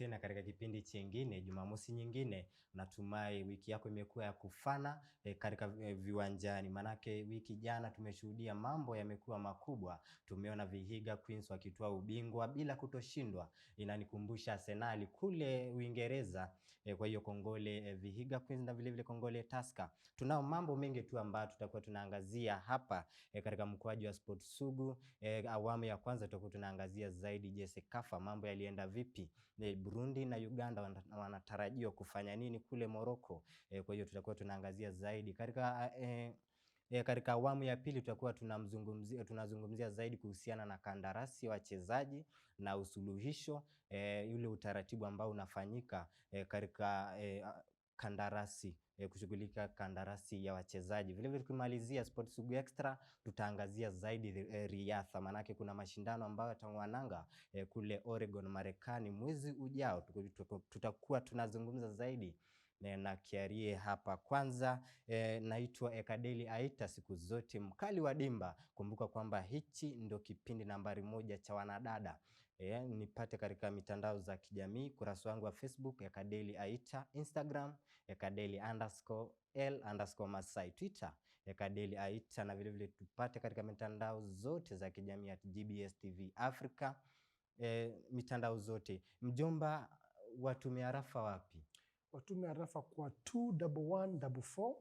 tena katika kipindi chingine, Jumamosi nyingine. Natumai wiki yako imekuwa ya kufana katika viwanjani. Manake wiki jana tumeshuhudia mambo yamekuwa makubwa. Tumeona Vihiga Queens wakitoa ubingwa bila kutoshindwa. Inanikumbusha Arsenal kule Uingereza. Kwa hiyo kongole Vihiga Queens na vile vile kongole Tusker. Tunao mambo mengi tu ambayo tutakuwa tunaangazia hapa katika mkoaji wa Sport Sugu. Awamu ya kwanza tutakuwa tunaangazia zaidi Sekafa, mambo yalienda vipi. Burundi na Uganda wanatarajiwa kufanya nini kule Morocco. Kwa hiyo tutakuwa tunaangazia zaidi katika awamu ya pili. Tutakuwa tunazungumzia zaidi kuhusiana na kandarasi ya wachezaji na usuluhisho, yule utaratibu ambao unafanyika katika kandarasi, kushughulika kandarasi ya wachezaji. Vile vile kumalizia Sport Sugu Extra tutaangazia zaidi riadha, manake kuna mashindano ambayo yataanza kule Oregon Marekani mwezi ujao. Tutakuwa tunazungumza zaidi na Kiarie hapa. Kwanza naitwa Ekadeli Aita, siku zote mkali wa dimba. Kumbuka kwamba hichi ndio kipindi nambari 1 cha wanadada. Nipate katika mitandao za kijamii, kurasa wangu wa Facebook Ekadeli Aita, Instagram Ekadeli_L_Masai, Twitter Ekadeli Aita, na vile vile tupate katika mitandao zote za kijamii at GBS TV Africa, mitandao zote. Mjomba, watumia arafa wapi? Watumia arafa kwa 21144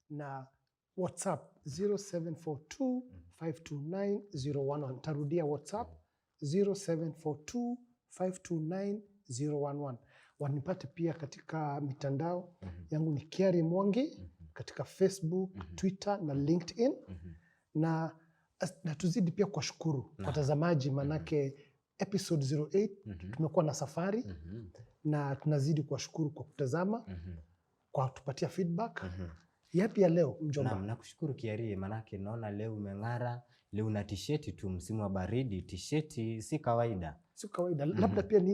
na WhatsApp 0742529011. Tarudia WhatsApp 0742529011. Wanipate pia katika mitandao yangu ni Kiari Mwangi katika Facebook, Twitter na LinkedIn. Na tuzidi pia kwa shukuru watazamaji, manake episode 08 tumekuwa na safari na tunazidi kwa shukuru kwa kutazama, kwa kutupatia feedback. Yapi ya leo mjomba? Nakushukuru Kiari, manake naona leo umeng'ara. Leo una t-shirt tu, msimu wa baridi, t-shirt si kawaida. Si kawaida. Labda pia ni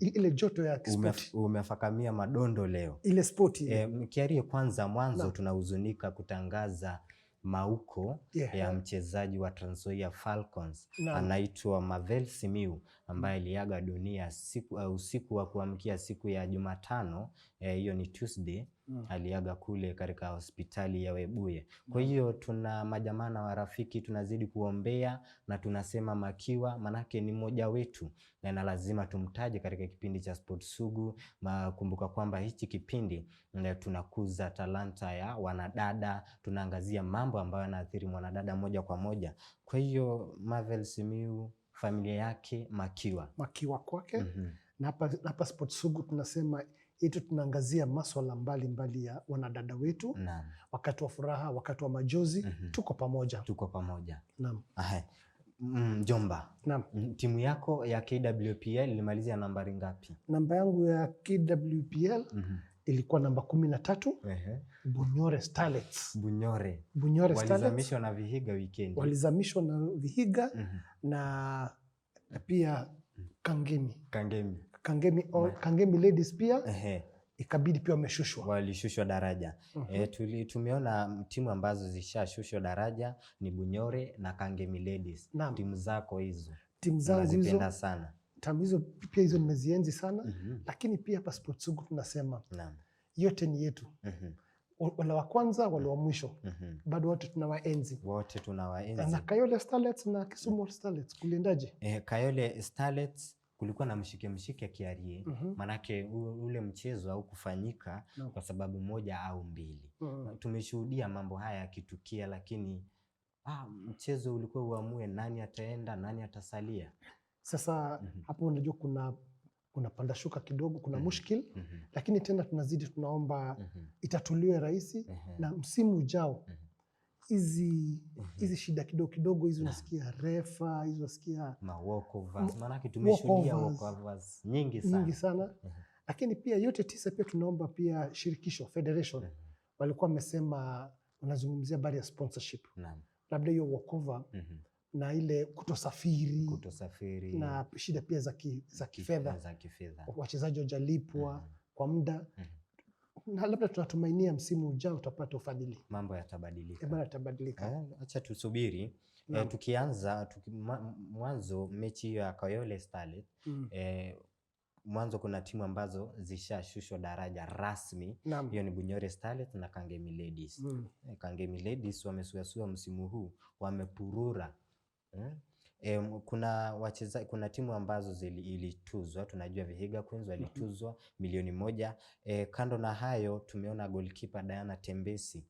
ile joto ya sport. Umefakamia madondo leo. Ile sport. Kiari, kwanza mwanzo tunahuzunika kutangaza mauko ya mchezaji wa Trans Nzoia Falcons. Anaitwa Marvel Simiu, ambaye aliaga dunia usiku wa kuamkia siku ya Jumatano, hiyo ni Tuesday. Aliaga kule katika hospitali ya Webuye. Kwa hiyo tuna majamana wa rafiki, tunazidi kuombea na tunasema makiwa, manake ni mmoja wetu na lazima tumtaje katika kipindi cha Sport Sugu. Kumbuka kwamba hichi kipindi tunakuza talanta ya wanadada, tunaangazia mambo ambayo yanaathiri mwanadada moja kwa moja. Kwa hiyo Marvel Simiu, familia yake makiwa kwake. Na hapa Sport Sugu tunasema tunaangazia masuala mbalimbali ya wanadada wetu. Wakati wa furaha, wakati wa majozi, tuko pamoja. Naam. Jomba, timu yako ya KWPL ilimalizia nambari ngapi? Namba yangu ya KWPL ilikuwa namba 13. Bunyore Starlets. Bunyore Starlets. Walizamishwa na Vihiga weekend. Walizamishwa na Vihiga na pia Kangemi Ladies pia ikabidi pia walishushwa daraja. Tumeona timu ambazo zishashushwa daraja ni Bunyore na Kangemi Ladies. Timu zako hizo? Timu zangu hizo sana. Timu hizo pia hizo nimezienzi sana. Lakini pia hapa Sport Sugu tunasema yote ni yetu. Wale wa kwanza, wale wa mwisho, bado wote tunawaenzi. Na Kayole Starlets na Kisumu Starlets kuliendaje? Kayole Starlets kulikuwa na mshike Kiarie. Manake ule mchezo au kufanyika kwa sababu moja au mbili. Tumeshuhudia mambo haya yakitukia, lakini mchezo ulikuwa uamue nani ataenda, nani atasalia. Sasa hapo unajua kuna panda shuka kidogo, kuna mushkil, lakini tena tunaomba itatuliwe rahisi, na msimu ujao hizi shida kidogo hizi unasikia refa, hizi unasikia walkovers, maana tumeshuhudia walkovers nyingi sana. Lakini pia yote tisa pia tunaomba pia shirikisho, federation, walikuwa wamesema wanazungumzia habari ya sponsorship. Labda hiyo walkover na ile kutosafiri na shida pia za kifedha, wachezaji wajalipwa kwa muda. Na labda tunatumainia msimu ujao utapata ufadhili. Mambo yatabadilika. Acha tusubiri. Tukianza mwanzo mechi ya Kayole Starlet, mwanzo kuna timu ambazo zishashushwa daraja rasmi. Hiyo ni Bunyore Starlets na Kangemi Ladies. Kangemi Ladies wamesuasua msimu huu, wamepurura. Kuna timu ambazo ilituzwa. Tunajua Vihiga Queens walituzwa milioni 1. Kando na hayo tumeona goalkeeper Diana Tembesi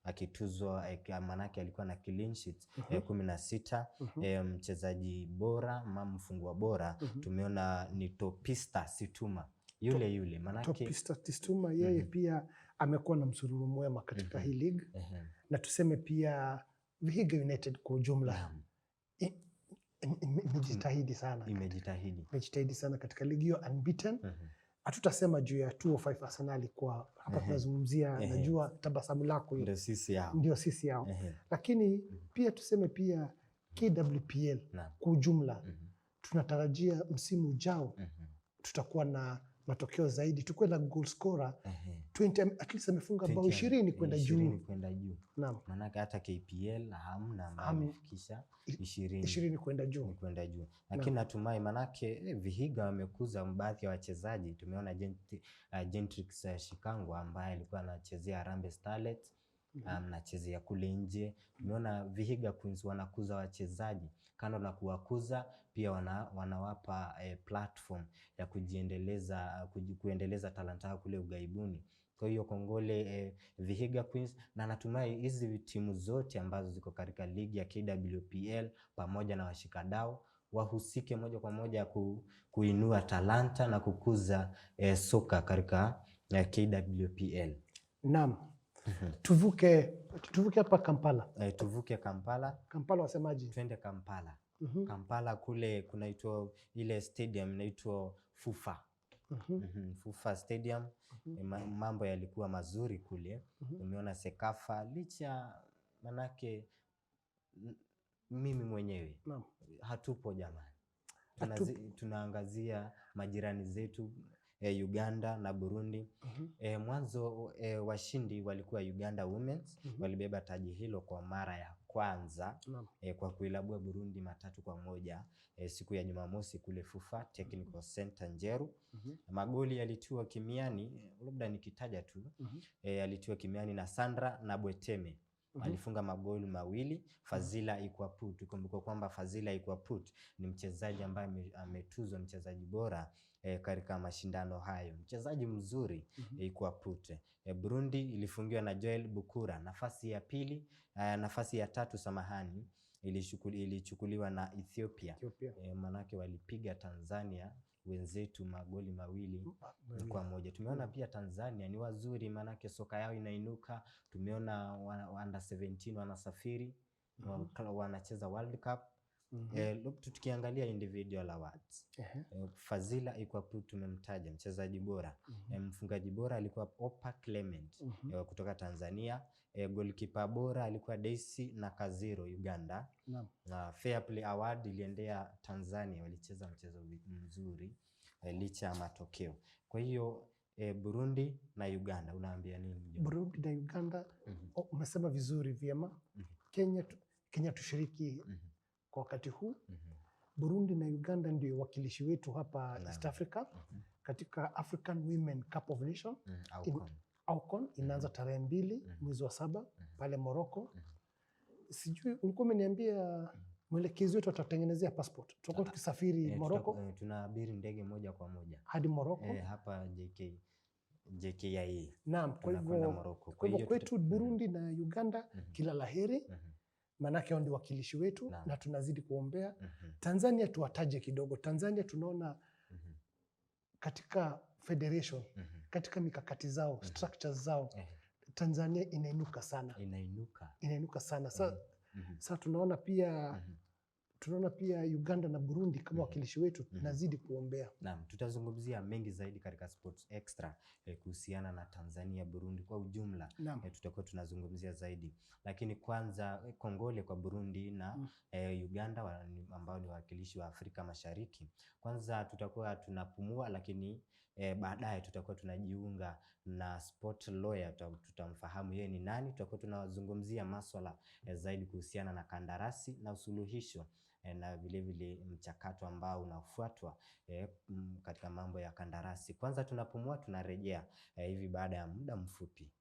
akituzwa, manake alikuwa na clean sheets 16. Mchezaji bora mfungwa bora tumeona ni Topista Situma yule manake Topista Situma yeye pia amekuwa na msururu mwema katika hii league. Na tuseme pia Vihiga United kwa ujumla imejitahidi sana katika ligi hiyo, unbeaten. Hatutasema juu ya 205 Arsenal kwa hapa tunazungumzia, najua tabasamu lako ndio sisi yao. Lakini pia tuseme pia KWPL kwa ujumla tunatarajia msimu ujao tutakuwa na matokeo zaidi, tukuwe na goal scorer 20, at least amefunga bao 20 kwenda juu. Naam. Maana hata KPL hamna amefikisha 20 kwenda juu. Lakini natumai manake Vihiga wamekuza baadhi ya wachezaji. Tumeona Gentrix Shikangwa ambaye alikuwa anachezea Harambee Starlets, anachezea kule nje. Tumeona Vihiga Queens wanakuza wachezaji. Kando na kuwakuza pia wanawapa platform ya kuendeleza talanta yao kule ugaibuni. Kwa hiyo kongole Vihiga Queens, na natumai hizi timu zote ambazo ziko katika ligi ya KWPL pamoja na washikadau wahusike moja kwa moja kuinua talanta na kukuza soka katika KWPL. Naam. Tuvuke hapa Kampala. Tuvuke Kampala. Kampala wasemaji? Twende Kampala. Kampala kule kunaitwa ile stadium inaitwa Fufa. Fufa Stadium. Mambo yalikuwa mazuri kule. Umeona Sekafa licha manake mimi mwenyewe hatupo jamani. Tunaangazia majirani zetu Uganda na Burundi. Mwanzo washindi walikuwa Uganda Women's. Walibeba taji hilo kwa mara ya kwanza kwa kuilabua Burundi 3-1 siku ya Jumamosi kule Fufa Technical Center Njeru. Magoli yalitiwa kimiani, labda nikitaja tu, yalitiwa kimiani na Sandra na Bweteme. Alifunga magoli 2. Fazila Ikwaput, kumbuka kwamba Fazila Ikwaput ni mchezaji ambaye ametuzwa mchezaji bora katika mashindano hayo. Mchezaji mzuri Ikwaput. Burundi ilifungiwa na Joel Bukura. Nafasi ya 3 samahani ilichukuliwa na Ethiopia. Manake walipiga Tanzania wenzetu magoli 2-1. Tumeona pia Tanzania ni wazuri, manake soka yao inainuka. Tumeona under 17 wanasafiri, wanacheza World Cup. Tukiangalia individual awards, Fazila Ikwaput tumemtaja mchezaji bora. Mfungaji bora alikuwa Opa Clement kutoka Tanzania. Goalkeeper bora alikuwa Daisy na Kaziro Uganda. Fair Play Award iliendea Tanzania, walicheza mchezo mzuri licha ya matokeo. Kwa hiyo Burundi na Uganda unaambia nini? Burundi na Uganda umesema vizuri vyema. Kenya tushiriki kwa wakati huu. Burundi na Uganda ndio wakilishi wetu hapa East Africa katika African Women Cup of Nations. AUCON inaanza tarehe 2 mwezi wa 7 pale Morocco. Sijui ulikuwa umeniambia mwelekezi wetu atatengenezea passport. Tutakuwa tukisafiri Morocco. Tunaabiri ndege moja kwa moja hadi Morocco. Hapa JKIA. Naam, kwa hivyo kwetu Burundi na Uganda kila laheri. Manake ndio wakilishi wetu na tunazidi kuombea. Tanzania tuwataje kidogo. Tanzania tunaona katika federation, katika mikakati zao, structures zao, Tanzania inainuka sana. Inainuka sana. Sasa tunaona pia Uganda na Burundi kama wakilishi wetu tunazidi kuombea. Naam, tutazungumzia mengi zaidi katika Sports Extra kuhusiana na Tanzania, Burundi kwa ujumla. Tutakuwa tunazungumzia zaidi. Lakini kwanza kongole kwa Burundi na Uganda ambao ni wakilishi wa Afrika Mashariki. Kwanza tutakuwa tunapumua, lakini baadaye tutakuwa tunajiunga na sport lawyer, tutamfahamu yeye ni nani. Tutakuwa tunazungumzia masuala zaidi kuhusiana na kandarasi na usuluhisho na vile vile mchakato ambao unafuatwa katika mambo ya kandarasi. Kwanza tunapumua, tunarejea hivi baada ya muda mfupi.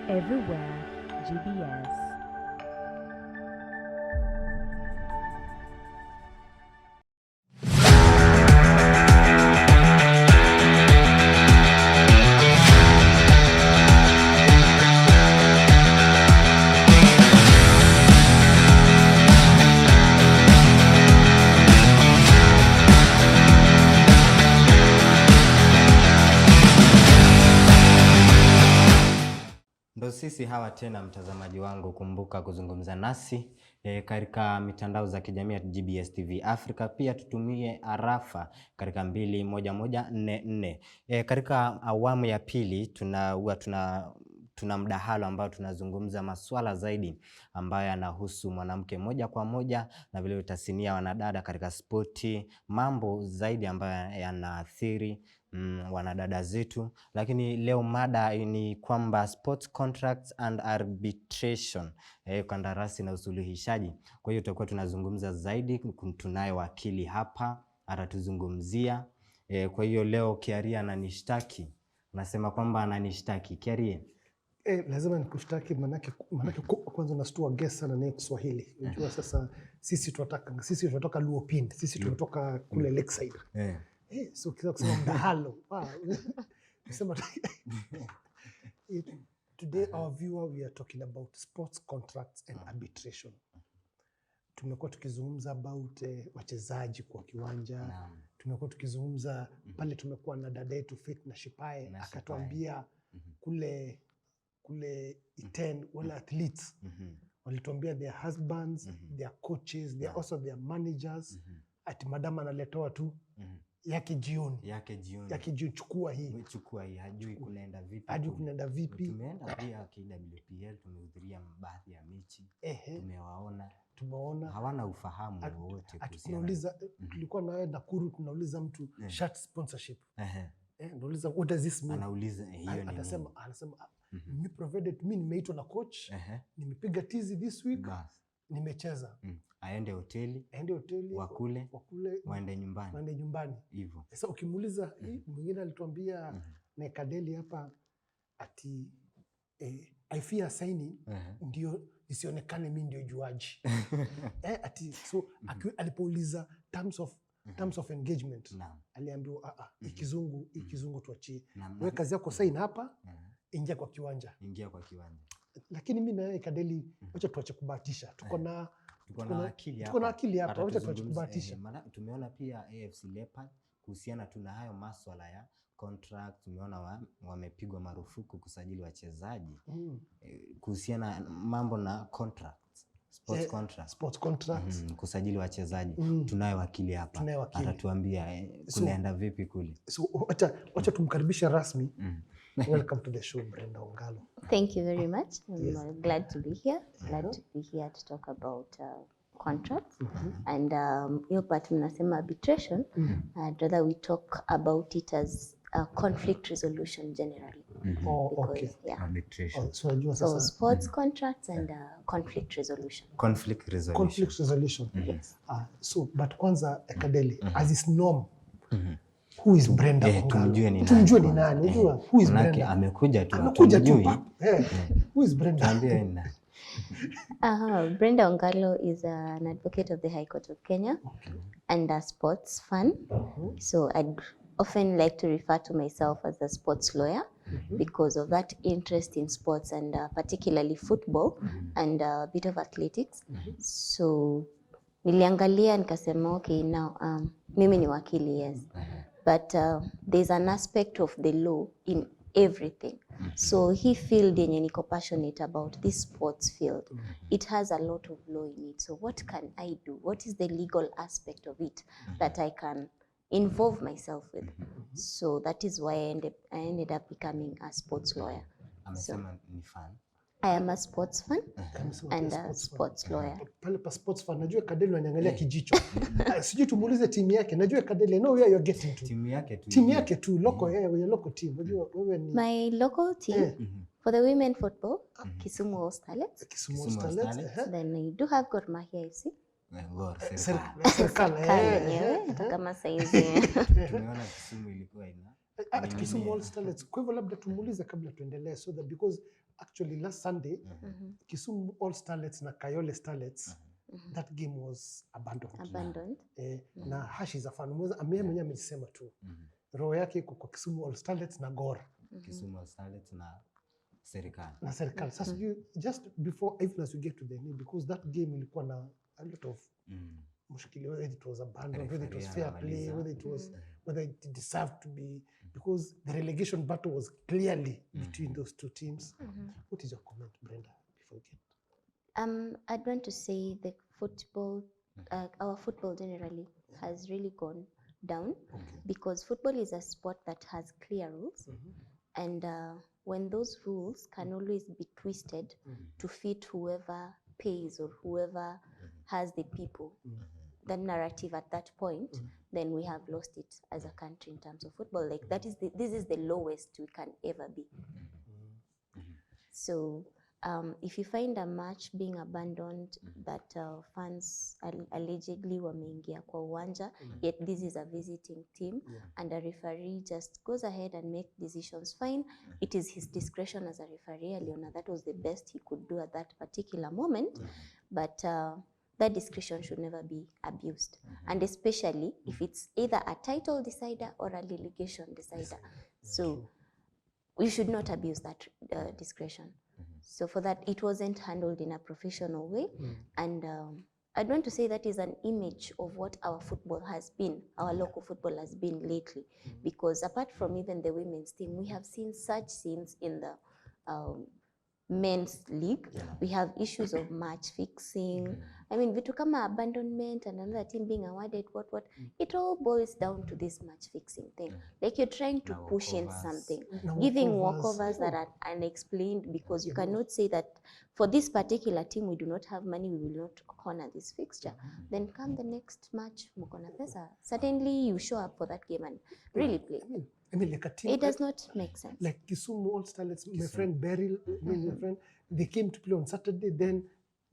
Everywhere GBS. Ndo sisi hawa tena, mtazamaji wangu, kumbuka kuzungumza nasi katika mitandao za kijamii ya GBS TV Africa. Pia tutumie arafa katika 21144. Katika awamu ya pili tuna mdahalo ambao tunazungumza masuala zaidi ambayo yanahusu mwanamke moja kwa moja na vile tasnia wanadada katika spoti, mambo zaidi ambayo yanaathiri wanadada zetu. Lakini leo mada ni kwamba sports contracts and arbitration, kandarasi na usuluhishaji. Kwa hiyo tutakuwa tunazungumza zaidi. Tunaye wakili hapa atatuzungumzia. Kwa hiyo leo Kiaria ananishtaki, nasema kwamba ananishtaki. Kiaria, lazima nikushtaki, manake kwanza unastua guess sana na Kiswahili. Unajua sasa sisi tunatoka Luopin, sisi tunatoka kule Lakeside. So kiza kusema mdahalo. Today our viewer, we are talking about sports contracts and arbitration. Tumekuwa tukizungumza about wachezaji kwa kiwanja. Tumekuwa tukizungumza pale, tumekuwa na dada yetu Faith na Shipae akatuambia kule Iten wale athletes walituambia their husbands, their coaches, they also their managers. Ati madama analetoa tu yake jioni chukua hii hajui kunaenda vipi. Tumeenda pia KWPL, tumehudhuria baadhi ya mechi, tumewaona hawana ufahamu wowote. Tunauliza, tulikuwa na Nakuru, tunauliza mtu shirt sponsorship, tunauliza what does this mean, anauliza hiyo ni, anasema mimi provided, mimi nimeitwa na coach, nimepiga tizi this week, nimecheza. Aende hoteli wakule waende nyumbani hivyo. Sasa ukimuuliza mwingine alituambia na Kadeli hapa ati I fear signing ndio isionekane mimi ndio juaji. Ati so alipouliza terms of engagement aliambiwa ikizungu tuachie. Wewe kazi yako sign hapa, ingia kwa kiwanja. Lakini mimi na Kadeli wacha tuache kubahatisha. Tuko na akili hapa, wacha tuache kubahatisha. Tumeona pia AFC Leopard kuhusiana tuna hayo masuala ya contract. Tumeona wamepigwa marufuku kusajili wachezaji kuhusiana mambo na contracts, sports contracts, kusajili wachezaji. Tunaye wakili hapa, atatuambia kunaenda vipi kule. So wacha tumkaribisha rasmi. Welcome to the show, Brenda Ongalo. Thank you very much. I'm glad to be here. Glad to be here to talk about contracts. And your part mnasema arbitration. I'd rather we talk about it as a conflict resolution generally. Okay. Yeah. Arbitration. So sports contracts and conflict resolution. Conflict resolution. Yes. So but kwanza Kadeli, as is norm, who is Brenda Ongalo? Tumjue ni nani. Unajua who is Brenda? Amekuja tu. Who is Brenda? Brenda Ongalo is an advocate of the High Court of Kenya and a sports fan. So I'd often like to refer to myself as a sports lawyer because of that interest in sports and particularly football and a bit of athletics. So niliangalia nikasema okay, now mimi ni wakili, yes. But there's an aspect of the law in everything. So hii field yenye niko passionate about, this sports field, it has a lot of law in it. So what can I do? What is the legal aspect of it that I can involve myself with? So that is why I ended up becoming a sports lawyer. Amesema ni fan. I am a sports fan Amesema and pia a sports fan. sports lawyer. Pale pa sports fan najua Kadeli ananiangalia kijicho. Sijui tumuulize timu yake. Najua Kadeli no where you're getting to. Timu yake tu local wewe local team. Unajua wewe ni My local team for the women football, Kisumu All Starlets. Kisumu Starlets. Then I do have Gor Mahia FC. Serikali yenyewe hata kama saizi Tumeona Kisumu ilikuwa Kisumu All Starlets. Kwa hivyo labda tumuulize kabla tuendelee, so that because actually last Sunday Kisumu All Starlets na Kayole Starlets that game was abandoned. Na Hash is a fan. Mwenyewe amesema tu roho yake iko kwa Kisumu All Starlets na Gor. Kisumu All Starlets na serikali. Sasa just before even as we get to the name, because that game ilikuwa na a lot of mushkili, whether it was abandoned, whether it was fair play, whether it deserved to be, because the relegation battle was clearly between those two teams. What is your comment, Brenda, before we get? I'd want to say the football, our football generally has really gone down because football is a sport that has clear rules, and when those rules can always be twisted to fit whoever pays or whoever has the people, the narrative at that point, then we have lost it as a country in terms of football. Like this is the lowest we can ever be. So if you find a match being abandoned that fans allegedly wameingia kwa uwanja, yet this is a visiting team and a referee just goes ahead and make decisions, fine. It is his discretion as a referee. Aliona that was the best he could do at that particular moment, but that discretion should never be abused, and especially if it's either a title decider or a relegation decider. So we should not abuse that discretion. So for that, it wasn't handled in a professional way. And I'd want to say that is an image of what our football has been, our local football has been lately. Because apart from even the women's team, we have seen such scenes in the men's league. We have issues of match fixing. I mean, vitu kama abandonment and another team being awarded what, it all boils down to this match fixing thing. Like you're trying to push in something, giving walkovers that are unexplained, because you cannot say that for this particular team we do not have money, we will not honor this fixture. Then come the next match, mukona pesa. Suddenly you show up for that game and really play. I mean, like a team, it does not make sense. Like Kisumu All Starlets, my friend Beryl, my friend, they came to play on Saturday, then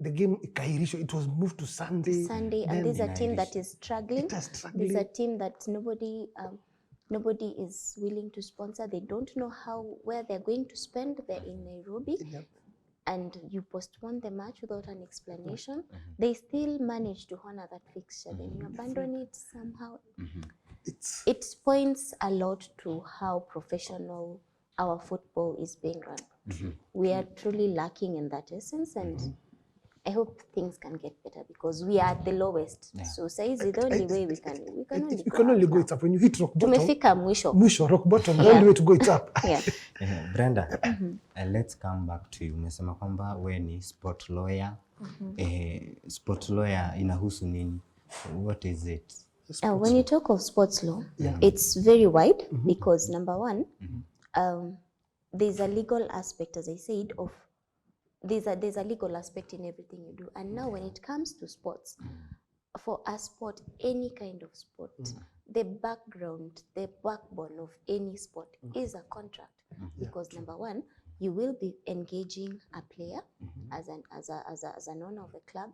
the game it was moved to Sunday. And there's a team that is struggling. There's a team that nobody is willing to sponsor. They don't know where they're going to spend. They're in Nairobi. And you postpone the match without an explanation. They still manage to honor that fixture. Then you abandon it somehow. It points a lot to how professional our football is being run. We are truly lacking in that essence, and I hope things can get better because we are at the lowest. So saizi the only way we can only go it's up. When you hit rock bottom, tumefika mwisho rock bottom, the only way to go it's up. Brenda, let's come back to you. Umesema kwamba we ni sport lawyer. Sport lawyer inahusu nini? What is it? When you talk of sports law, it's very wide because number one, there's a legal aspect, as I said, of there's a legal aspect in everything you do. And now when it comes to sports, for a sport, any kind of sport, the background, the backbone of any sport is a contract. Because number one, you will be engaging a player as an owner of a club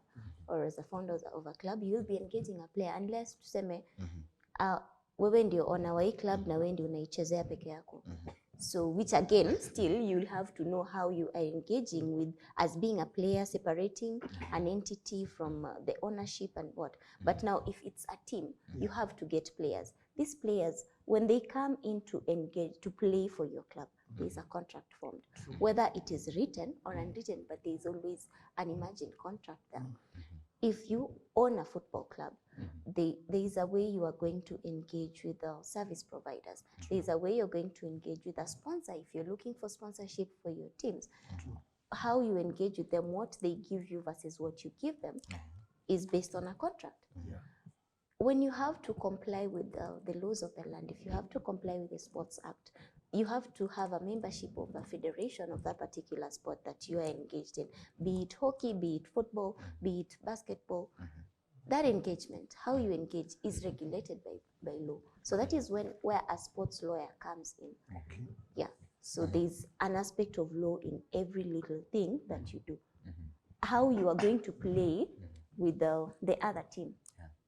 or as a founder of a club. You will be engaging a player unless tuseme wewe ndio owner wa hii club na wewe ndio unaichezea peke yako. So which again, still you'll have to know how you are engaging with as being a player, separating an entity from the ownership and what. But now if it's a team, you have to get players. These players, when they come in to engage, to play for your club, there's a contract formed. Whether it is written or unwritten, but there's always an imagined contract there. if you own a football club, there is a way you are going to engage with the service providers. There is a way you're going to engage with a sponsor if you're looking for sponsorship for your teams. How you engage with them, what they give you versus what you give them is based on a contract. When you have to comply with the laws of the land, if you have to comply with the Sports Act, you have to have a membership of the federation of that particular sport that you are engaged in, be it hockey, be it football, be it basketball. That engagement, how you engage, is regulated by law. So that is where a sports lawyer comes in. Yeah. So there's an aspect of law in every little thing that you do. How you are going to play with the other team.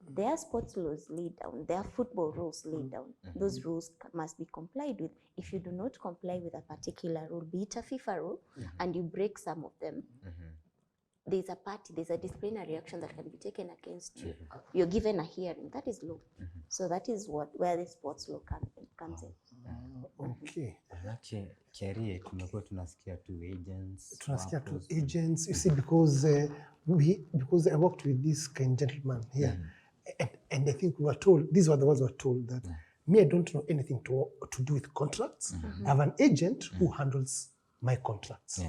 There are sports laws laid down. There are football rules laid down. Those rules must be complied with. If you do not comply with a particular rule, be it a FIFA rule, and you break some of them, there's a disciplinary action that can be taken against you. You're given a hearing. That is law. So that is where the sports law comes in. Okay. Kiarie, tumekuwa tunasikia tu agents. Tunasikia tu agents. You see, because I worked with this kind gentleman here, and I think we were told, these were the ones who were told that me, I don't know anything to do with contracts. I have an agent who handles my contracts.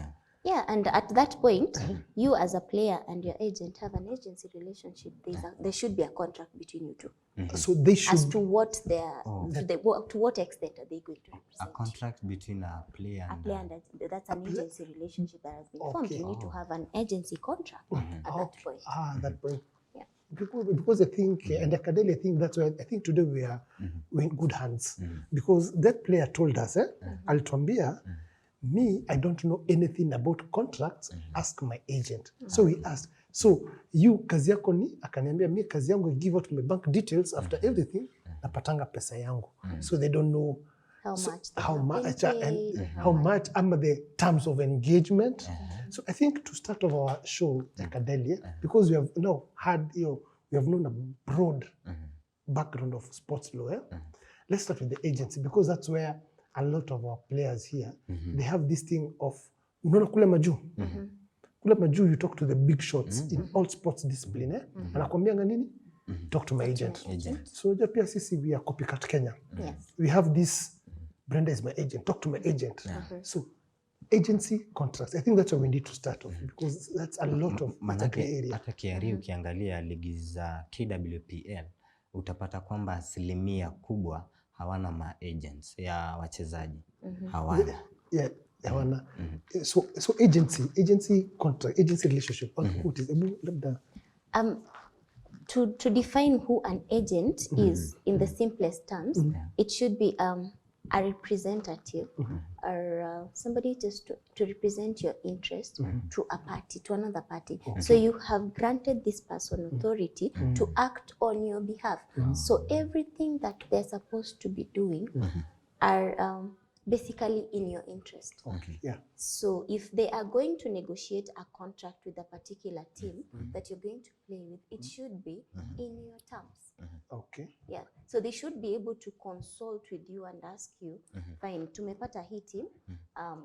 Yeah, and at that point, you as a player and your agent have an agency relationship. There should be a contract between you two. So they should. As to what to what extent are they going to represent? A contract between a player and that's an agency relationship that has been formed. You need to have an agency contract at that point. That point. Yeah. Because I think, and academically, I think that's why I think today we're in good hands. Because that player told us, Altuambia, me, I don't know anything about contracts, ask my agent. So we asked, so you kazi yako ni? Akaniambia, mi kazi yangu, give out my bank details after everything, napatanga pesa yangu. So they don't know how much are the terms of engagement. So I think to start off our show, Akadelia, because we have now had, we have known a broad background of sports law. Let's start with the agency, because that's where a lot of our players here, they have this thing of, unaona kule majuu. Kule majuu, you talk to the big shots in all sports discipline. Anakuambianga nini? Talk to my agent. So pia sisi, we are copycat Kenya. We have this, Brenda is my agent, talk to my agent. So agency contracts, I think that's where we need to start off, because that's a lot of area. Hata Kiarie, ukiangalia ligi za KWPL, utapata kwamba asilimia kubwa hawana ma-agents ya wachezaji. Hawana. Yeah, hawana. So agency contract, agency relationship, what is to define who an agent is in the simplest terms, it should be a representative or somebody just to represent your interest to a party, to another party. So you have granted this person authority to act on your behalf. So everything that they're supposed to be doing are basically in your interest. So if they are going to negotiate a contract with a particular team that you're going to play with, it should be in your terms. Yeah. So they should be able to consult with you and ask you, fine, tumepata hii team,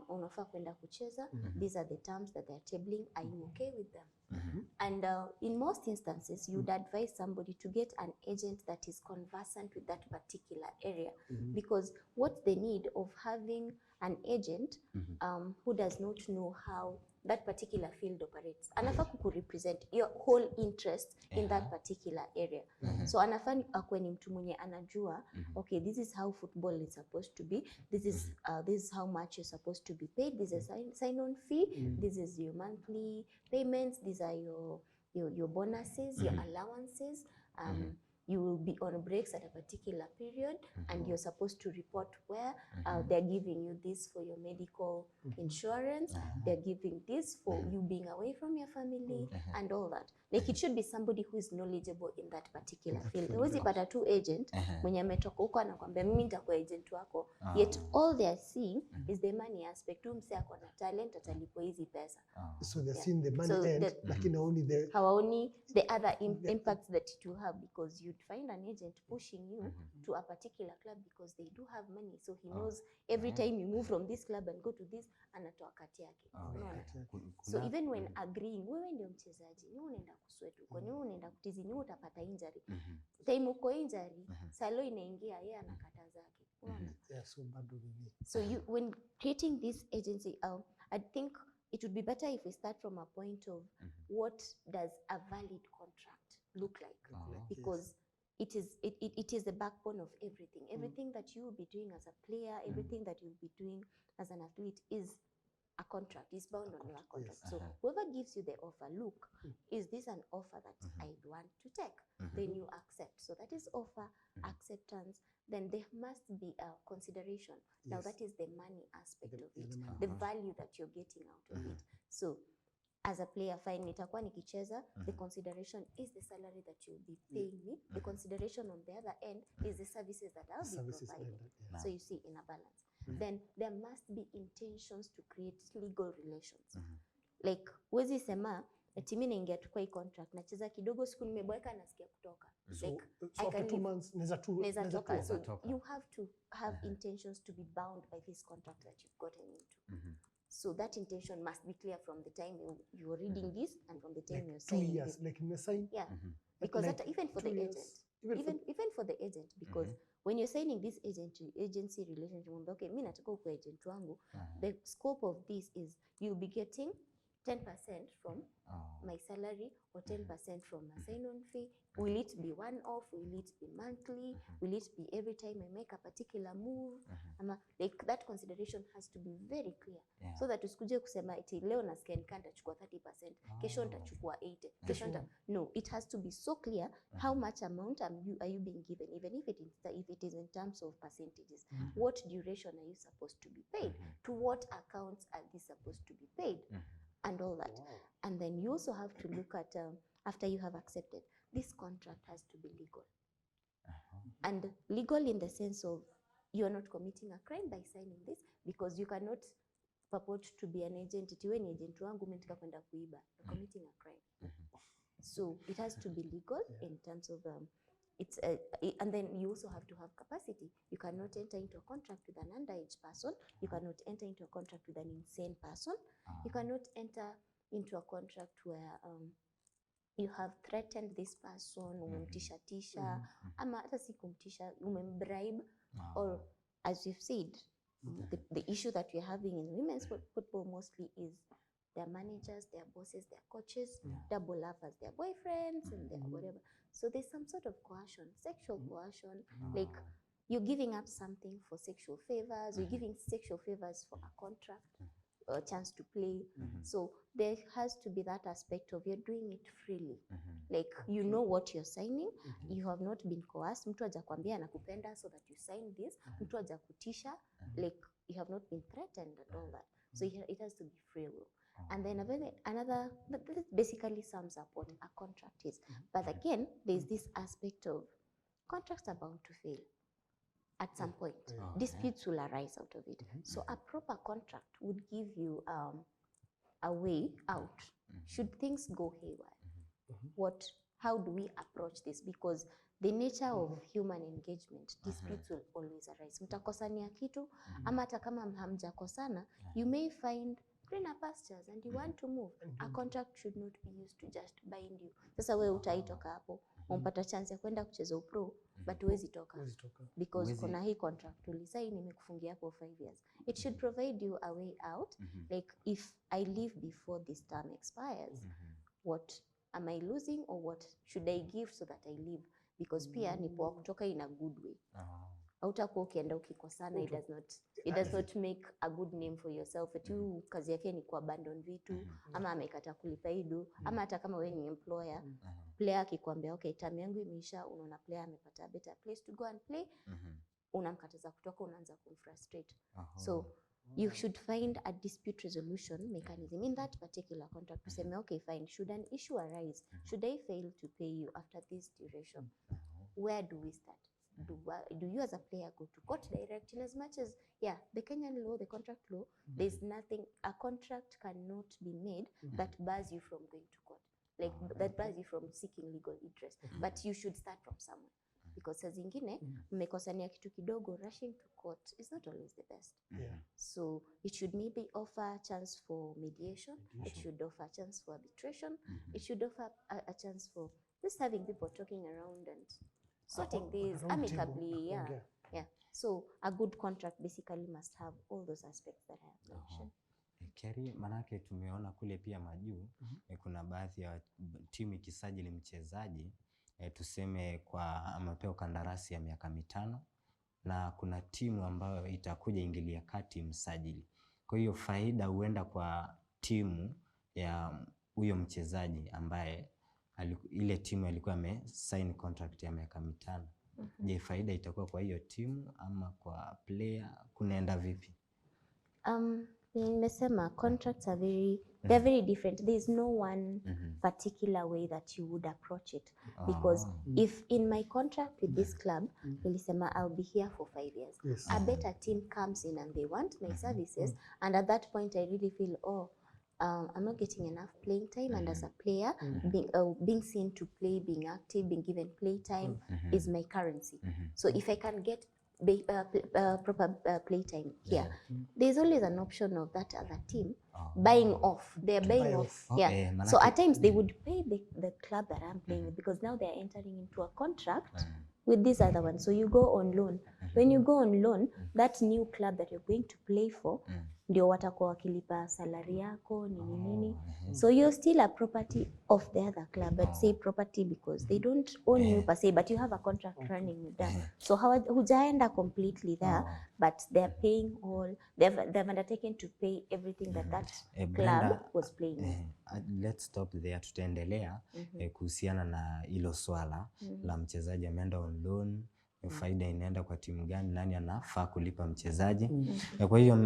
unafaa kwenda kucheza, these are the terms that they're tabling, are you okay with them? And in most instances, you would advise somebody to get an agent that is conversant with that particular area, because what's the need of having an agent who does not know how that particular field operates? Anafaa kurepresent your whole interest in that particular area. So anafaa akwe ni mtu mwenye anajua, okay, this is how football is supposed to be. This is how much you're supposed to be paid. This is a sign-on fee. This is your monthly payments. These are your bonuses, your allowances. You will be on breaks at a particular period, and you're supposed to report where. They're giving you this for your medical insurance. They're giving this for you being away from your family and all that. Like, it should be somebody who is knowledgeable in that particular field. Huwezi pata tu agent mwenye ametoka huko anakuambia mimi nitakuwa agent wako, yet all they are seeing is the money aspect. Mse ako na talent, atalipwa hizi pesa. So they're seeing the money end, lakini only hawaoni the other impacts that it will have, because you'd find an agent pushing you to a particular club because they do have money, so he knows every time you move from this club and go to this, anatoa kati yake. Unaona? So even when agreeing, wewe ndio mchezaji, ni unaenda kuswetu, kwa nini unaenda kutizi, ni utapata injury. Time uko injury, salo inaingia, yeye anakata zake. Unaona? Yeah, so bado nini. So you, when creating this agency, I think it would be better if we start from a point of what does a valid contract look like? Because it is the backbone of everything. Everything that you will be doing as a player, everything that you'll be doing as an athlete is a contract, is bound on your contract. Yes. So whoever gives you the offer, look, is this an offer that I'd want to take? Then you accept. So that is offer, acceptance. Then there must be a consideration. Now that is the money aspect of it, the value that you're getting out of it. So as a player, fine, nitakuwa nikicheza, the consideration is the salary that you'll be paying me. The consideration on the other end is the services that I'll be providing. So you see, in a balance. Then there must be intentions to create legal relations. Like, wezi sema, eti mimi naingia tu kwa hii contract, nacheza kidogo, siku nimeboeka nasikia kutoka. So, Like, so after 2 months, neza toka. So you have to have intentions to be bound by this contract that you've gotten into. So that intention must be clear from the time you're reading this and from the time Like you're 2 signing years, it. like nimesign. Yeah, because like that, even for 2 the years, agent, even for the agent, because when you're signing this agency relationship, okay, mimi nataka uko agent wangu, the scope of this is you'll be getting 10% from my salary or 10% from my sign-on fee. Will it be one-off? Will it be monthly? Will it be every time I make a particular move? Like that consideration has to be very clear, so that usikuje kusema eti leo nasikia nitachukua 30%, kesho nitachukua 80%, kesho no, it has to be so clear how much amount are you being given, even if it is in terms of percentages. What duration are you supposed to be paid? To what accounts are these supposed to be paid? And all that. And then you also have to look at, after you have accepted, this contract has to be legal. And legal in the sense of you're not committing a crime by signing this, because you cannot purport to be an agent. Itiwe ni agent wangu umetaka kwenda kuiba. You're committing a crime. So it has to be legal in terms of and then you also have to have capacity. You cannot enter into a contract with an underage person. You cannot enter into a contract with an insane person. You cannot enter into a contract where you have threatened this person, umemtisha, ama hata si kumtisha, umembribe, or as you've said, the issue that we're having in women's football mostly is their managers, their bosses, their coaches, double lovers, their boyfriends, and their whatever. So there's some sort of coercion, sexual coercion, like you're giving up something for sexual favors, you're giving sexual favors for a contract, a chance to play. So there has to be that aspect of you're doing it freely. Like, you know what you're signing, you have not been coerced, mtu hajakwambia anakupenda so that you sign this, mtu hajakutisha, like you have not been threatened and all that. So it has to be free will. And then this basically sums up what a contract is. But again, there's this aspect of contracts are bound to fail at some point. Disputes will arise out of it. So a proper contract would give you a way out. Should things go haywire? How do we approach this? Because the nature of human engagement, disputes will always arise. Mtakosania kitu, ama hata kama hamjakosana, you may find greener pastures and you want to move. A contract should not be used to just bind you. Sasa wewe utaitoka hapo, umpata chance ya kwenda kucheza upro, but huwezi toka. Because kuna hii contract ulisaini imekufungia hapo 5 years. It should provide you a way out. Like, if I leave before this term expires, what am I losing, or what should I give so that I leave? Because pia ni poa kutoka in a good way. Hautakuwa ukienda ukikosana, it does not make a good name for yourself. Eti kazi yake ni kuabandon vitu, ama amekata kulipa idu, ama hata kama wewe ni employer, player akikwambia okay, time yangu imeisha, unaona player amepata better place to go and play, unamkataza kutoka, unaanza kumfrustrate. So you should find a dispute resolution mechanism in that particular contract to say, okay, fine, should an issue arise, should I fail to pay you after this duration, where do we start? Do you as a player go to court direct? In as much as, the Kenyan law, the contract law, there's nothing, a contract cannot be made that bars you from going to court. like that bars you from seeking legal redress. But you should start from somewhere, because saa zingine mmekosania kitu kidogo, rushing to court is not always the best. So it should maybe offer a chance for mediation. It should offer a chance for arbitration. It should offer a chance for just having people talking around and sorting these amicably. Yeah. So a good contract basically must have all those aspects that I have mentioned. Keri, manake tumeona kule pia majuu kuna baadhi ya timu ikisajili mchezaji tuseme kwa amepewa kandarasi ya miaka 5, na kuna timu ambayo itakuja ingilia kati msajili. Kwa hiyo faida huenda kwa timu ya huyo mchezaji ambaye ile timu alikuwa amesign contract ya miaka 5. Je, faida itakuwa kwa hiyo timu ama kwa player? Kunaenda vipi? Nimesema contracts are they're very different. There's no one particular way that you would approach it, because if in my contract with this club, nilisema I'll be here for 5 years. A better team comes in and they want my services, and at that point I really feel, I'm not getting enough playing time, and as a player, being seen to play, being active, being given play time is my currency. So if I can get proper playtime here, there's always an option of that other team buying off. They're buying off. So at times they would pay the club that I'm playing with, because now they're entering into a contract with this other one. So you go on loan. When you go on loan, that new club that you're going to play for, ndio watakuwa wakilipa salary yako nini. So you're still a property of the other club, but say property because they don't own you per se, but you have a contract running with them. So hujaenda completely there, but they're paying all, they've undertaken to pay everything that club was playing. Let's stop there. Tutaendelea kuhusiana na hilo swala la mchezaji ameenda on loan, faida inaenda kwa timu gani, nani anafaa kulipa mchezaji. Kwa hiyo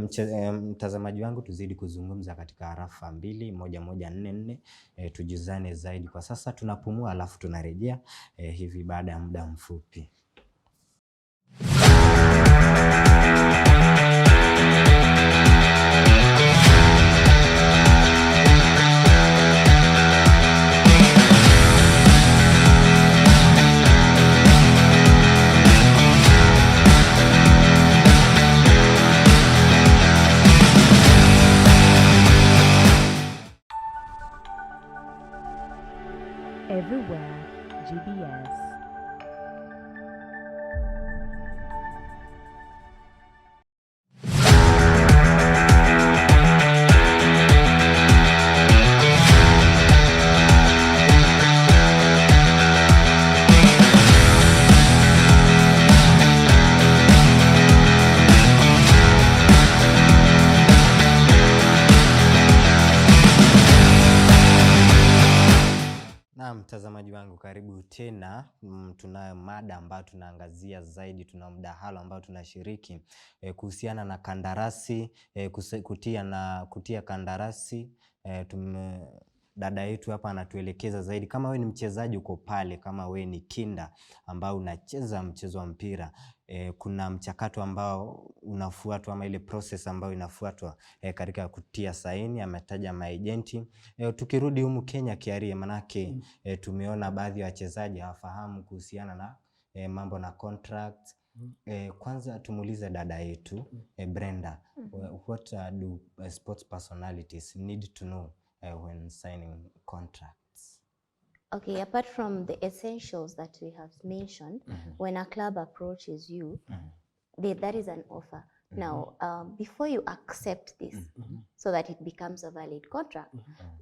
mtazamaji wangu, tuzidi kuzungumza katika arafa 2 1144, tujuzane zaidi. Kwa sasa tunapumua, alafu tunarejea hivi baada ya muda mfupi. Everywhere GBS. Mtazamaji wangu, karibu tena. Tunayo mada ambayo tunaangazia zaidi, tuna mdahalo ambao tunashiriki kuhusiana na kandarasi, kutia kandarasi. Dada yetu hapa anatuelekeza zaidi. Kama wewe ni mchezaji uko pale, kama wewe ni kinda ambao unacheza mchezo wa mpira, kuna mchakato ambao unafuatwa ama ile process ambayo inafuatwa katika kutia saini. Ametaja maagenti. Tukirudi humu Kenya kiarie, manake tumeona baadhi ya wachezaji hawafahamu kuhusiana na mambo na contract. Kwanza tumuulize dada yetu Brenda, what do sports personalities need to know when signing contracts? Okay, apart from the essentials that we have mentioned, when a club approaches you, that is an offer. Now, before you accept this, so that it becomes a valid contract,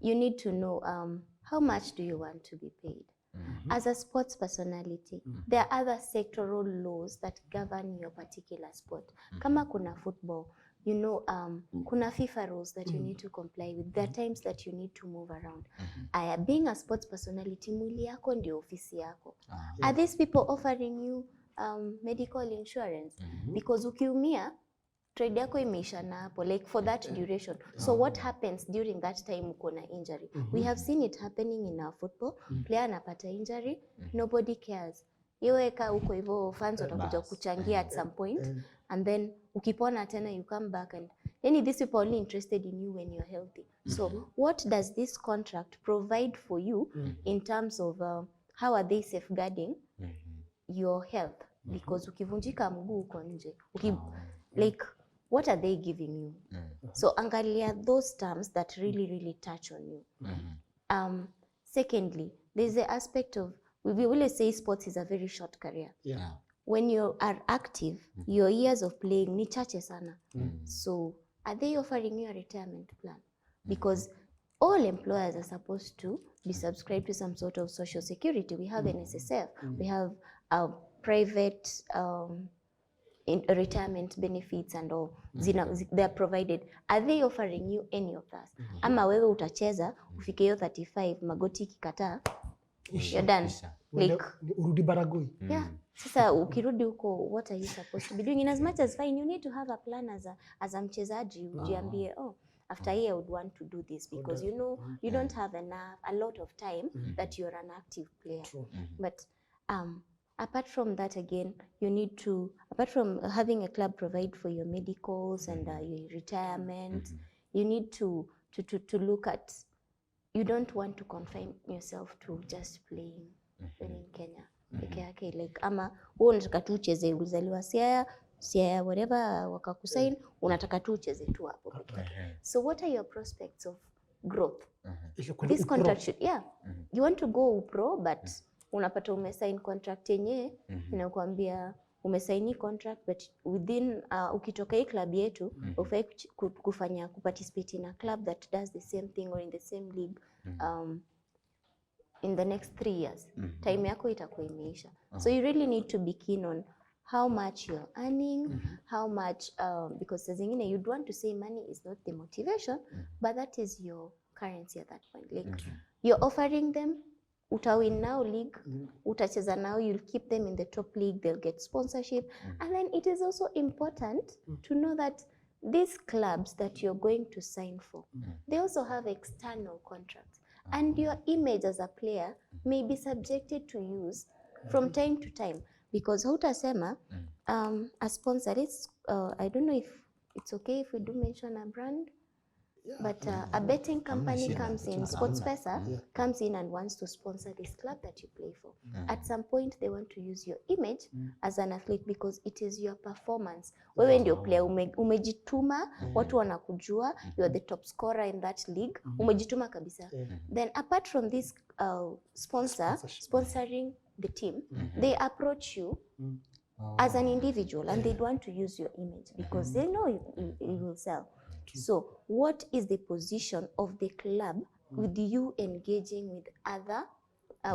you need to know how much do you want to be paid. As a sports personality, there are other sectoral laws that govern your particular sport. Kama kuna football, you know, kuna FIFA rules that you need to comply with. There are times that you need to move around. Being a sports personality, mwili yako ndio ofisi yako. Are these people offering you medical insurance? Because ukiumia, trade yako imeisha na hapo, like for that duration. So what happens during that time uko na injury? We have seen it happening in our football. Player anapata injury, nobody cares. Yeweka uko hivyo, fans watakuja kuchangia at some point, and then ukipona tena you come back and Yani these people are only interested in you when you're healthy. So what does this contract provide for you in terms of how are they safeguarding your health? Because ukivunjika mguu uko nje, like what are they giving you? So angalia those terms that really touch on you. Secondly, there's the aspect of, we will say sports is a very short career. When you are active, your years of playing ni chache sana. So are they offering you a retirement plan? Because all employers are supposed to be subscribed to some sort of social security. We have NSSF, we have private retirement benefits and all. They are provided. Are they offering you any of that? Ama wewe utacheza ufike hiyo 35 magoti kikataa, you're done. Like urudi Baragoi. Yeah. Sasa ukirudi huko, what are you supposed to be doing? In as much as fine, you need to have a plan as a mchezaji. Ujiambie, oh, after a year I would want to do this, because you know you don't have a lot of time that you're an active player. But apart from that, again, you need to, apart from having a club provide for your medicals and your retirement, you need to look at, you don't want to confine yourself to just playing in Kenya. Okay, like ama wewe unataka tu ucheze, ulizaliwa Siaya whatever wakakusign, unataka tu ucheze tu hapo peke yake. So what are your prospects of growth? This contract should, you want to go pro, but unapata umesign contract yenye inakwambia umesaini contract, but within ukitoka hii club yetu ufai kuparticipate in a club that does the same thing or in the same league in the next 3 years. Time yako itakuwa imeisha. So you really need to be keen on how much you're earning, how much, because as zingine you'd want to say money is not the motivation, but that is your currency at that point. Like you're offering them, utawin now league, utacheza now, you'll keep them in the top league, they'll get sponsorship. And then it is also important to know that these clubs that you're going to sign for, they also have external contracts. And your image as a player may be subjected to use from time to time. Because hautasema, a sponsor, I don't know if it's okay if we do mention a brand, but a betting company comes in, SportsPesa comes in and wants to sponsor this club that you play for. At some point, they want to use your image as an athlete because it is your performance. Wewe ndio player, umejituma, watu wanakujua, you are the top scorer in that league, umejituma kabisa. Then apart from this sponsoring the team, they approach you as an individual and they'd want to use your image because they know you will sell. So what is the position of the club with you engaging with other,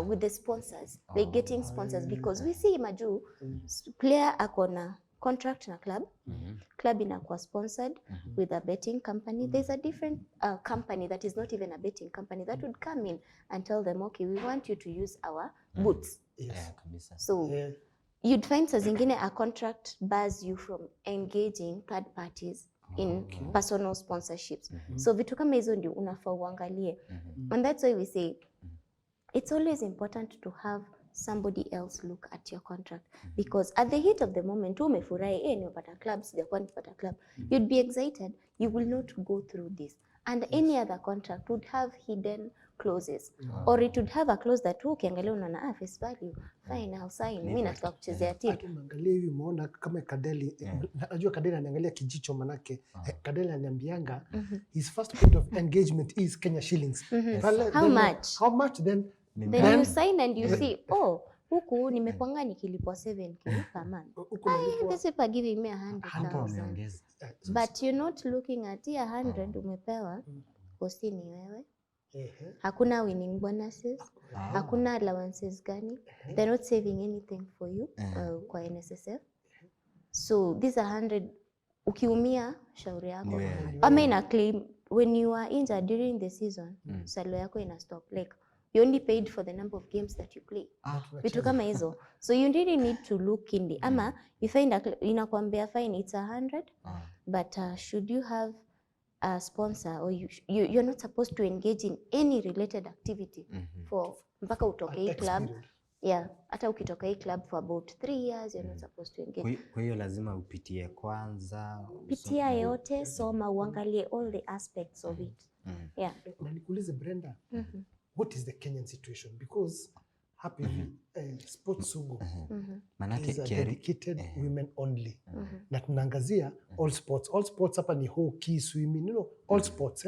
with the sponsors, like getting sponsors? Because we see maju, player akona contract na club, club inakuwa sponsored with a betting company. There's a different company that is not even a betting company that would come in and tell them, okay, we want you to use our boots. So you'd find saa zingine a contract bars you from engaging third parties in personal sponsorships. So vitu kama hizo ndio unafaa uangalie. And that's why we say it's always important to have somebody else look at your contract, because at the heat of the moment umefurahi nimepata club, sijakuwa nipata club, you'd be excited, you will not go through this. And any other contract would have hidden clauses, or it would have a clause that ukiangalia unaona face value, fine, I'll sign, mimi nataka kuchezea team. Tumeangalia hivi umeona kama Kadeli, najua Kadeli anaangalia kijicho manake, Kadeli ananiambianga his first point of engagement is Kenya shillings. How much then you sign and you see, oh, huku nimepanga nikilipwa 7K per month. This people are giving me 100,000. But you're not looking at 100 umepewa, kosti ni wewe. Hakuna winning bonuses, hakuna allowances gani. They're not saving anything for you kwa NSSF. So these 100, ukiumia shauri yako. I mean, a claim when you are injured during the season, salary yako ina stop. Like you only paid for the number of games that you play. Vitu kama hizo. So you really need to look in the, ama you find inakwambia fine it's 100, but should you have a sponsor, or you're not supposed to engage in any related activity for mpaka utoke hii club Yeah, hata ukitoka hii club for about 3 years you're not supposed to engage. Kwa hiyo lazima upitie kwanza, Pitia yote, soma, uangalie all the aspects of it. Yeah. Na nikuulize Brenda, what is the Kenyan situation? Because happy Sports Sugu is a dedicated women only. Na tunaangazia all sports. All sports hapa ni hockey, swimming, you know, all sports.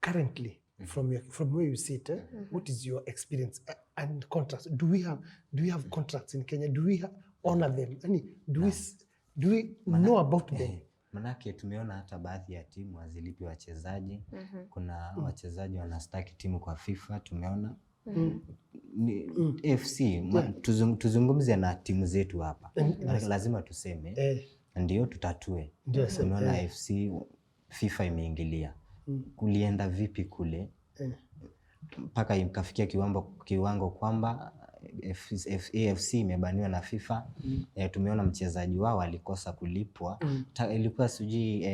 Currently, from where you sit, what is your experience and contracts? Do we have contracts in Kenya? Do we honor them? Do we know about them? Manake tumeona hata baadhi ya timu hazilipi wachezaji. Kuna wachezaji wanastaki timu kwa FIFA, tumeona. FC, tuzungumzie na timu zetu hapa. Lazima tuseme, ndio tutatue. Tumeona FC, FIFA imeingilia. Kulienda vipi kule? Mpaka ikafikia kiwango kwamba AFC imebaniwa na FIFA. Tumeona mchezaji wao alikosa kulipwa. Ilikuwa sijui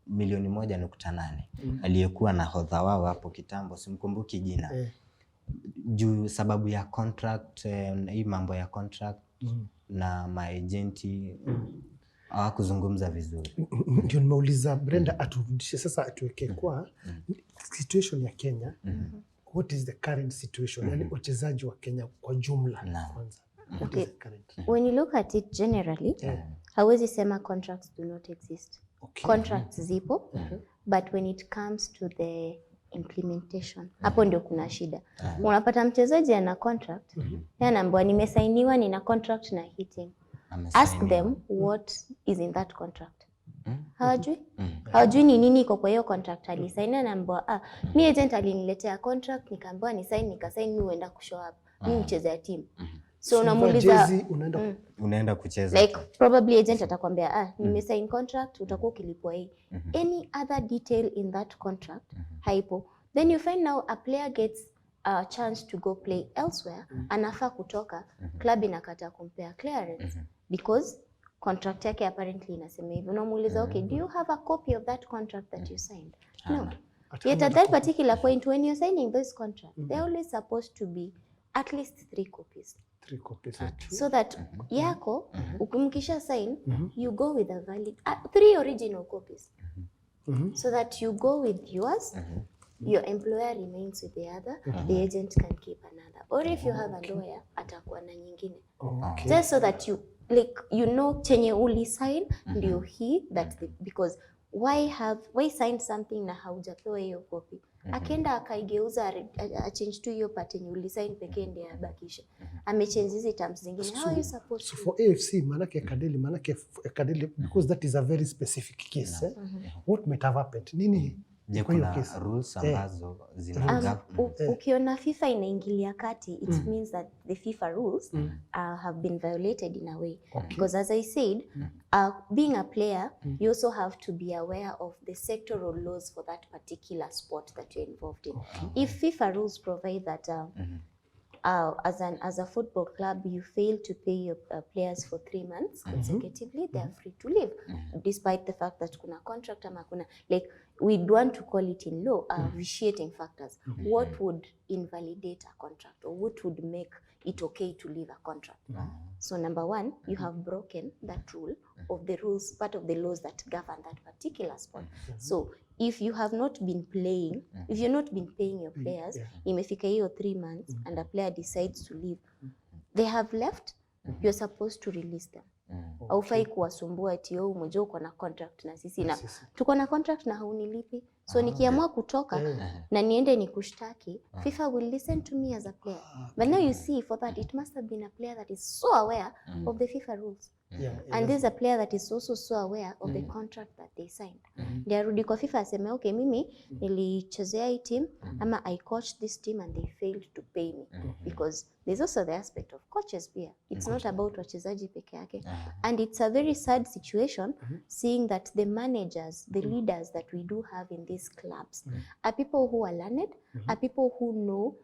milioni 1.8. Aliyekuwa nahodha wao hapo kitambo, simkumbuki jina. Juu sababu ya contract, hii mambo ya contract na maagenti hawakuzungumza vizuri. Ndio nimeuliza Brenda aturudishe sasa, atuweke kwa situation ya Kenya. What is the current situation? Yani wachezaji wa Kenya kwa jumla kwanza. Okay. When you look at it generally, hawezi sema contracts do not exist. Contracts zipo, but when it comes to the implementation, hapo ndio kuna shida. Unapata mchezaji ana contract, anaambiwa nimesainiwa, nina contract na hitting. Ask them what is in that contract. Hawajui ni nini iko kwa hiyo contract. Alisaini, anaambiwa mi agent aliniletea contract, nikaambiwa ni sign, nikasign, mimi huenda kushow up, mimi mcheza team. So unamuuliza unaenda kucheza. Like probably agent atakwambia nimesign contract, utakuwa ukilipwa hii. Any other detail in that contract haipo. Then you find now a player gets a chance to go play elsewhere, anafaa kutoka, club inakata kumpea clearance because contract yake apparently inasema hivyo. Unamuuliza okay, do you have a copy of that contract that you signed? No. Yet at that particular point when you're signing this contract, they're always supposed to be at least 3 copies. 3 copies. So that yako ukimkisha sign, you go with a valid 3 original copies. So that you go with yours, your employer remains with the other, the agent can keep another. Or if you have a lawyer, atakuwa na nyingine. Just so that you chenye uli sign ndio hii, because why sign something na haujapewa hiyo copy? Akenda akaigeuza change tu hiyo part yenye uli sign pekee ndio abakisha. Amechange hizi terms zingine. How are you supposed to? So for AFC manake Kadeli, because that is a very specific case. What might have happened? Nini? Kuna rules ambazo ukiona FIFA inaingilia kati, it means that the FIFA rules have been violated in a way. Because as I said, being a player, you also have to be aware of the sectoral laws for that particular sport that you're involved in. If FIFA rules provide that as a football club, you fail to pay your players for 3 months consecutively, they are free to leave, despite the fact that kuna contract ama kuna, like we'd want to call it in law vitiating factors. What would invalidate a contract, or what would make it okay to leave a contract? So number 1, you have broken that rule of the rules, part of the laws that govern that particular sport. So if you have not been playing, if you've not been paying your players, imefika hiyo 3 months and a player decides to leave, they have left, you're supposed to release them. Haufai kuwasumbua eti wewe umeje uko na contract na sisi na tuko na contract na haunilipi. So nikiamua kutoka na niende nikushtaki, FIFA will listen to me as a player. But now you see, for that it must have been a player that is so aware of the FIFA rules. And this is a player that is also so aware of the contract that they signed. Ndio arudi kwa FIFA aseme okay, mimi nilichezea hii team ama I coached this team and they failed to pay me. Because there's also the aspect of coaches pia. It's not about wachezaji peke yake. And it's a very sad situation seeing that the managers, the leaders that we do have in these clubs are people who are learned, are people who know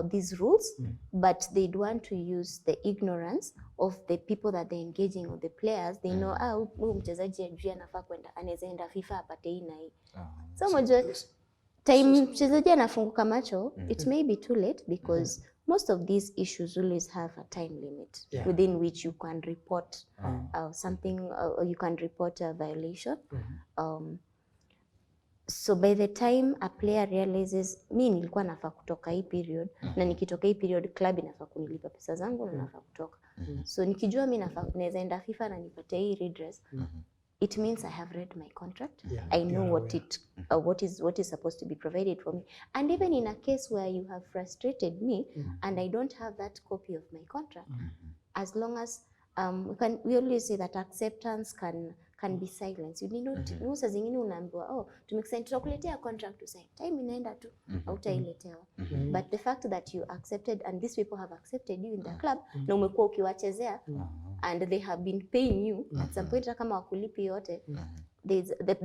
these rules, but they want to use the ignorance of the people that they're engaging, or the players. They know huyu mchezaji ajui anafaa kwenda, anaweza enda FIFA apate hii na hii. So moja time mchezaji anafunguka macho, it may be too late because most of these issues always have a time limit within which you can report something, or you can report a violation. So by the time a player realizes mi nilikuwa nafaa kutoka hii period na nikitoka hii period club inafaa kunilipa pesa zangu na nafaa kutoka. So nikijua mi naweza enda FIFA na nipate hii redress, it means I have read my contract. I know what is supposed to be provided for me. And even in a case where you have frustrated me and I don't have that copy of my contract, as long as we always say that acceptance can be silence. You need not saa zingine unaambiwa tumekusaidia tutakuletea contract to sign. Time inaenda tu hautailetewa. But the fact that you accepted and these people have accepted you in the club na umekuwa ukiwachezea and they have been paying you at some point kama wakulipi yote,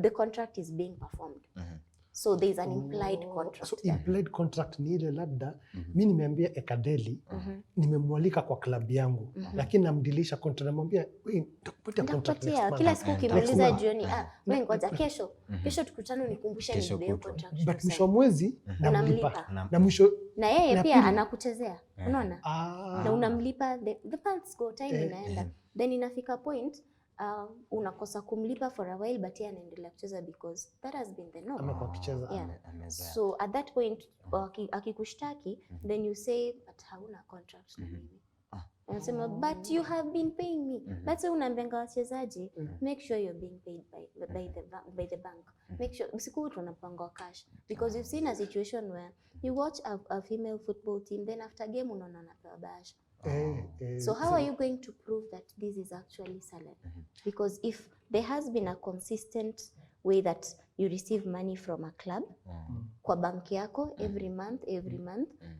the contract is being performed. So there is an implied contract. So implied contract ni ile labda mimi nimeambia Ekadeli nimemwalika kwa klabu yangu lakini namdilisha contract, namwambia wewe nitakupatia contract next month. Kila siku kimaliza jioni wewe ngoja kesho tukutane nikumbushe ni contract. But mwisho mwezi namlipa na mwisho na yeye pia anakuchezea, unaona? Na unamlipa, the months go, time inaenda, then inafika point unakosa kumlipa for a while but yeye anaendelea kucheza because that has been the norm. Amekuwa akicheza. So at that point akikushtaki then you say but hauna contract na mimi. Anasema but you have been paying me. That's why unaambianga wachezaji make sure you're being paid by the bank. Make sure usiku tunapanga cash because you've seen a situation where you watch a female football team then after game unaona anapewa bash. So how are you going to prove that this is actually salary? Because if there has been a consistent way that you receive money from a club kwa bank yako every month,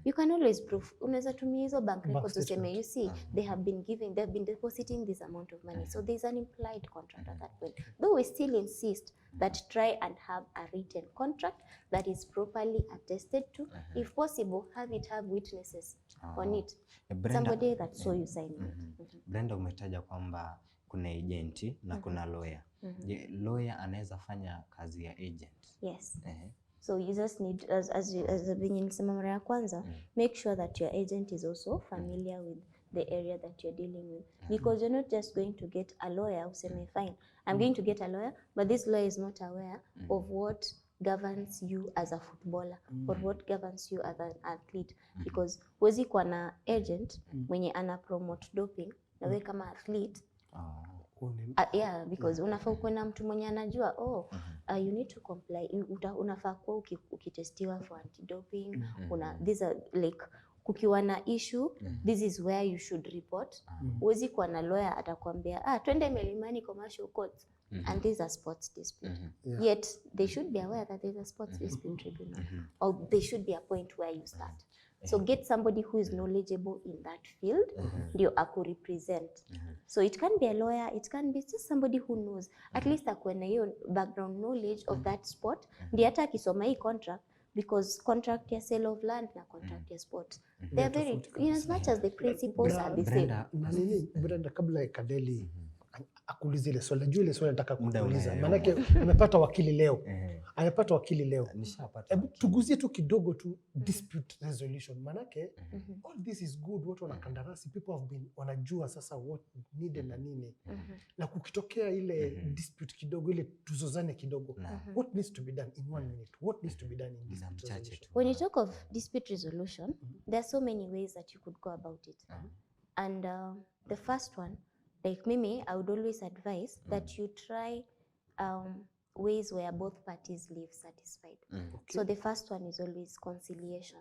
you can always prove. Unaweza tumia hizo bank records useme you see they've been depositing this amount of money. So there's an implied contract at that point. Though we still insist that try and have a written contract that is properly attested to. If possible, have witnesses on it. Somebody that saw you sign it. Brenda, umetaja kwamba kuna agent na kuna lawyer. Lawyer anaweza fanya kazi ya agent? Yes. So you just need, as nilisema mara ya kwanza, make sure that your agent is also familiar with the area that you're dealing with. Because you're not just going to get a lawyer who say, fine, I'm going to get a lawyer, but this lawyer is not aware of what governs you as a footballer or what governs you as an athlete. Because huwezi kuwa na agent mwenye ana promote doping na wewe kama athlete. Because unafaa kuwa na mtu mwenye anajua you need to comply. Unafaa kuwa ukitestiwa for anti-doping. These are like kukiwa na issue, this is where you should report. Huwezi kuwa na lawyer atakwambia twende Milimani commercial court and these are sports dispute. Yet they should be aware that there's a sports dispute tribunal or there should be a point where you start. So get somebody who is knowledgeable in that field ndio akurepresent. So it can be a lawyer, it can be just somebody who knows at least akuwe na hiyo background knowledge of that sport ndio hata akisoma hii contract, because contract ya sale of land na contract ya sport they are very, in as much as the principles are the same. Na nini Brenda, kabla ya Kadeli akuulize ile swali, najua ile swali nataka kuuliza maana amepata wakili leo. Amepata wakili leo. Hebu tuguzie tu kidogo tu dispute resolution, maana all this is good. Watu wana kandarasi, people have been wanajua sasa what needed na nini. Na kukitokea ile dispute kidogo, ile tuzozane kidogo, what needs to be done in 1 minute? What needs to be done in dispute resolution? When you talk of dispute resolution, there are so many ways that you could go about it. And the first one, like Mimi, I would always advise that you try ways where both parties live satisfied. So the first one is always conciliation.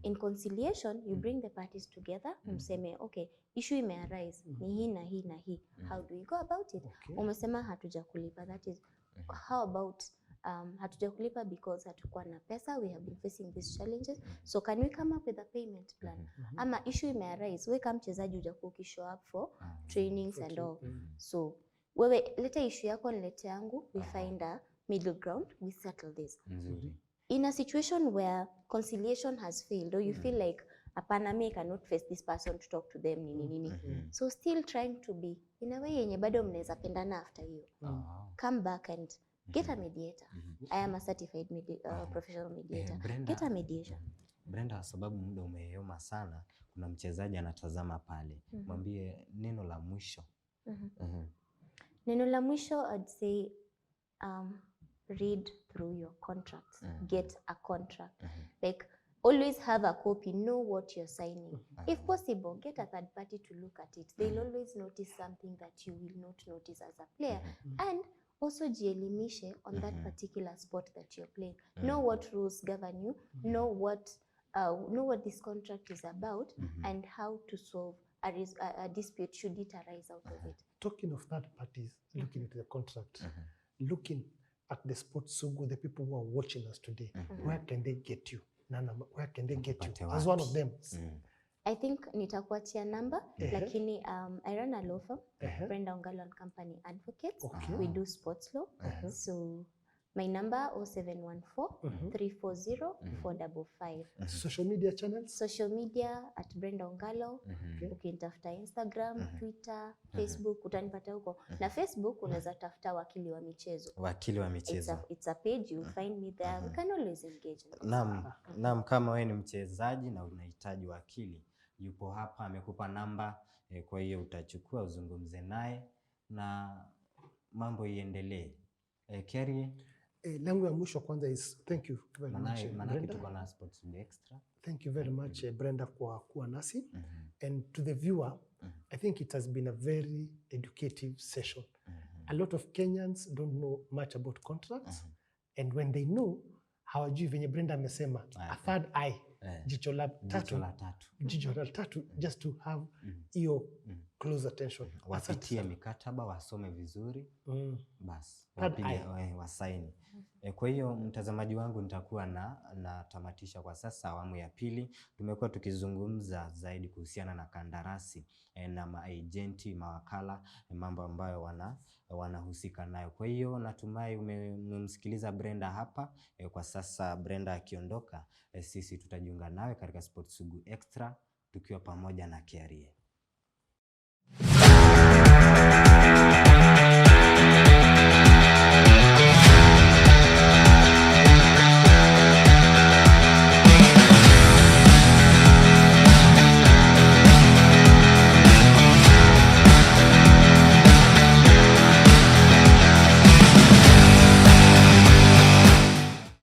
In conciliation, you bring the parties together, mseme, okay, issue ime arise, ni hii na hii na hii. How do we go about it? Umesema hatujakulipa, that is, how about hatujakulipa because hatukuwa na pesa, we have been facing these challenges, so can we come up with a payment plan? Ama issue ime arise, we kama mchezaji hujakuwa ukishow up for trainings and all. So wewe leta issue yako, nilete yangu, we find a middle ground, we settle this. In a situation where conciliation has failed, or you feel like hapana, me cannot face this person to talk to them nini. So still trying to be in a way yenye bado mnaweza pendana after you. Come back and get a mediator. I am a certified professional mediator. Get a mediation. Brenda, sababu muda umeyoma sana, kuna mchezaji anatazama pale. Mwambie neno la mwisho. Neno la mwisho, I'd say read through your contracts. Get a contract. Like, always have a copy, know what you're signing. If possible, get a third party to look at it. They'll always notice something that you will not notice as a player. And also jielimishe on that particular sport that you're playing. Know what rules govern you, know what this contract is about, and how to solve a dispute should it arise out of it. Talking of third parties, looking at the contract, looking at the sports Sugu, the people who are watching us today, where can they get you? Nana, where can they get you? As one of them. I think nitakuachia number, lakini I run a law firm, Brenda Ongalo and Company Advocates. We do sports law. So my number 0714-340-455. Social media channels? Social media at Brenda Ongalo. Ukinitafuta Instagram, Twitter, Facebook, utanipata huko. Na Facebook unaweza tafuta wakili wa michezo. Wakili wa michezo. It's a page, you find me there. We can always engage. Naam, kama wewe ni mchezaji na unahitaji wakili, yupo hapa, amekupa namba, kwa hiyo utachukua uzungumze naye na mambo iendelee. Kerry, langu ya mwisho kwanza is thank you very much Brenda. Tuko na Sports Extra. Thank you very much Brenda kwa kuwa nasi. And to the viewer, I think it has been a very educative session. A lot of Kenyans don't know much about contracts, and when they know, hawajui venye Brenda amesema, a third eye, jicho la tatu, just to have your close attention. Wapitie mikataba, wasome vizuri, basi wapige wasaini. Kwa hiyo mtazamaji wangu, nitakuwa na tamatisha kwa sasa awamu ya pili. Tumekuwa tukizungumza zaidi kuhusiana na kandarasi na maagenti, mawakala, mambo ambayo wanahusika nayo. Kwa hiyo natumai umemsikiliza Brenda hapa. Kwa sasa Brenda akiondoka, sisi tutajiunga nawe katika Sports Sugu Extra tukiwa pamoja na Kerry.